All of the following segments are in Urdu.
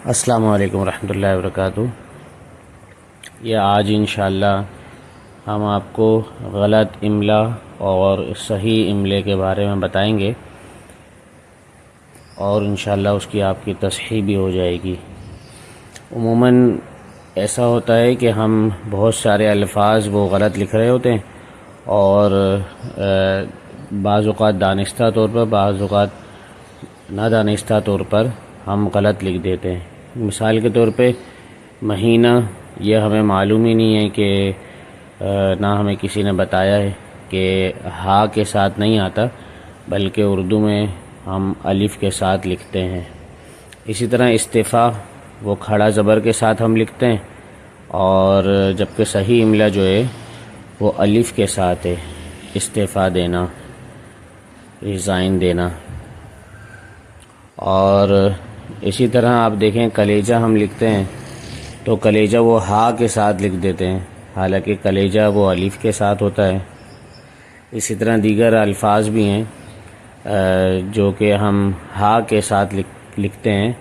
السلام علیکم ورحمۃ اللہ وبرکاتہ۔ یہ آج انشاءاللہ ہم آپ کو غلط املا اور صحیح املے کے بارے میں بتائیں گے اور انشاءاللہ اس کی آپ کی تصحیح بھی ہو جائے گی۔ عموماً ایسا ہوتا ہے کہ ہم بہت سارے الفاظ وہ غلط لکھ رہے ہوتے ہیں اور بعض اوقات دانستہ طور پر، بعض اوقات نادانستہ طور پر ہم غلط لکھ دیتے ہیں۔ مثال کے طور پہ مہینہ، یہ ہمیں معلوم ہی نہیں ہے کہ نہ ہمیں کسی نے بتایا ہے کہ ہا کے ساتھ نہیں آتا، بلکہ اردو میں ہم الف کے ساتھ لکھتے ہیں۔ اسی طرح استعفا، وہ کھڑا زبر کے ساتھ ہم لکھتے ہیں، اور جبکہ صحیح املا جو ہے وہ الف کے ساتھ ہے۔ استعفا دینا، ریزائن دینا۔ اور اسی طرح آپ دیکھیں کلیجہ ہم لکھتے ہیں تو کلیجہ وہ ہا کے ساتھ لکھ دیتے ہیں، حالانکہ کلیجہ وہ الف کے ساتھ ہوتا ہے۔ اسی طرح دیگر الفاظ بھی ہیں جو کہ ہم ہا کے ساتھ لکھتے ہیں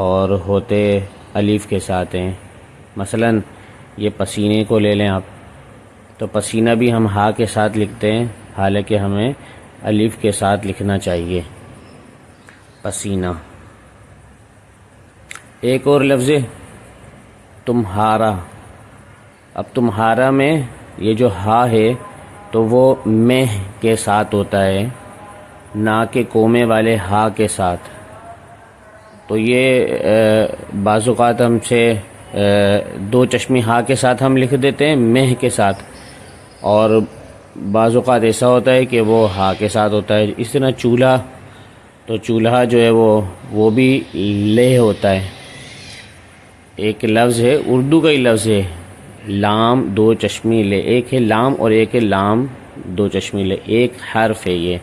اور ہوتے الف کے ساتھ ہیں۔ مثلا یہ پسینے کو لے لیں آپ، تو پسینہ بھی ہم ہا کے ساتھ لکھتے ہیں، حالانکہ ہمیں الف کے ساتھ لکھنا چاہیے، پسینہ۔ ایک اور لفظ ہے تمہارا۔ اب تمہارا میں یہ جو ہا ہے تو وہ مہ کے ساتھ ہوتا ہے، نہ کہ کومے والے ہا کے ساتھ۔ تو یہ بعض اوقات ہم سے دو چشمی ہا کے ساتھ ہم لکھ دیتے ہیں مہ کے ساتھ، اور بعض اوقات ایسا ہوتا ہے کہ وہ ہا کے ساتھ ہوتا ہے۔ اس طرح چولہا، تو چولہا جو ہے وہ بھی لہ ہوتا ہے۔ ایک لفظ ہے، اردو کا ہی لفظ ہے، لام دو چشمی لے۔ ایک ہے لام اور ایک ہے لام دو چشمی لے، ایک حرف ہے یہ۔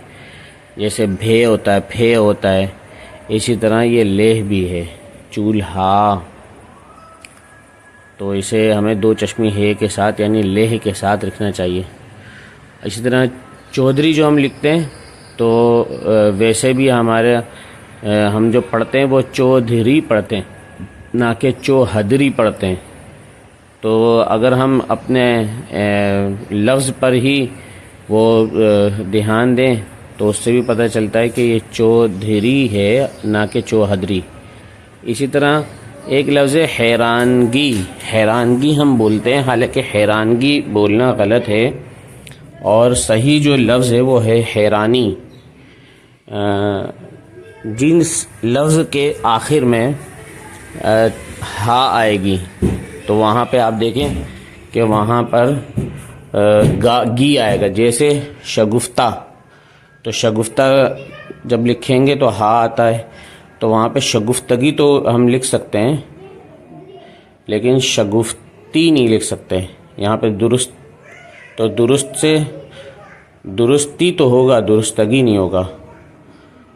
جیسے بھے ہوتا ہے، پھے ہوتا ہے، اسی طرح یہ لہ بھی ہے، چولہا۔ تو اسے ہمیں دو چشمی ہے کے ساتھ یعنی لہ کے ساتھ لکھنا چاہیے۔ اسی طرح چودھری جو ہم لکھتے ہیں تو ویسے بھی ہم جو پڑھتے ہیں وہ چودھری پڑھتے ہیں، نہ کہ چوہدری پڑھتے ہیں۔ تو اگر ہم اپنے لفظ پر ہی وہ دھیان دیں تو اس سے بھی پتہ چلتا ہے کہ یہ چودھری ہے، نہ کہ چوہدری۔ اسی طرح ایک لفظ ہے حیرانگی۔ حیرانگی ہم بولتے ہیں، حالانکہ حیرانگی بولنا غلط ہے، اور صحیح جو لفظ ہے وہ ہے حیرانی۔ جس لفظ کے آخر میں ہا آئے گی تو وہاں پہ آپ دیکھیں کہ وہاں پر گی آئے گا، جیسے شگفتہ۔ تو شگفتہ جب لکھیں گے تو ہا آتا ہے، تو وہاں پہ شگفتگی تو ہم لکھ سکتے ہیں لیکن شگفتی نہیں لکھ سکتے۔ یہاں پہ درست، تو درست سے درستی تو ہوگا، درستگی نہیں ہوگا۔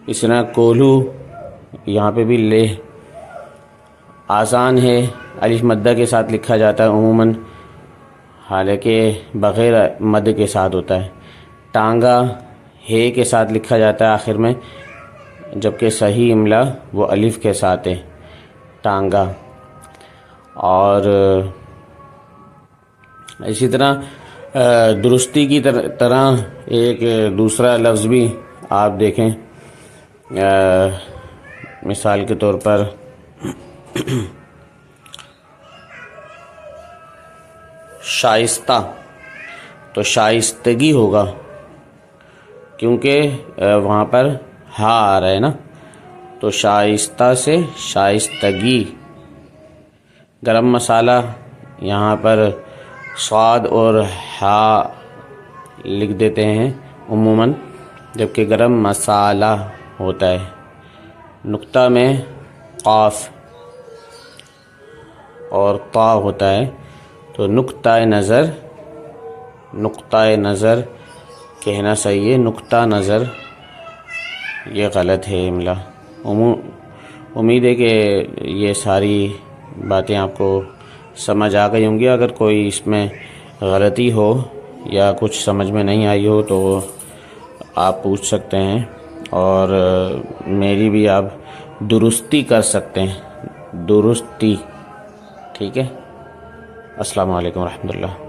اس طرح کولہو، یہاں پہ بھی لہ۔ آسان ہے، الف مدہ کے ساتھ لکھا جاتا ہے عموماً، حالانکہ بغیر مد کے ساتھ ہوتا ہے۔ ٹانگا ہے کے ساتھ لکھا جاتا ہے آخر میں، جبکہ صحیح املا وہ الف کے ساتھ ہے، ٹانگا۔ اور اسی طرح درستی کی طرح ایک دوسرا لفظ بھی آپ دیکھیں، مثال کے طور پر شائستہ، تو شائستگی ہوگا کیونکہ وہاں پر ہا آ رہا ہے نا، تو شائستہ سے شائستگی۔ گرم مسالہ، یہاں پر صاد اور ہا لکھ دیتے ہیں عموماً، جبکہ گرم مسالہ ہوتا ہے۔ نقطہ میں قاف اور طا ہوتا ہے، تو نقطہ نظر، نقطہ نظر کہنا صحیح ہے، نقطہ نظر یہ غلط ہے املا۔ امید ہے کہ یہ ساری باتیں آپ کو سمجھ آ گئی ہوں گی۔ اگر کوئی اس میں غلطی ہو یا کچھ سمجھ میں نہیں آئی ہو تو آپ پوچھ سکتے ہیں، اور میری بھی آپ درستی کر سکتے ہیں۔ درستی. ٹھیک ہے. السلام علیکم ورحمۃ اللہ.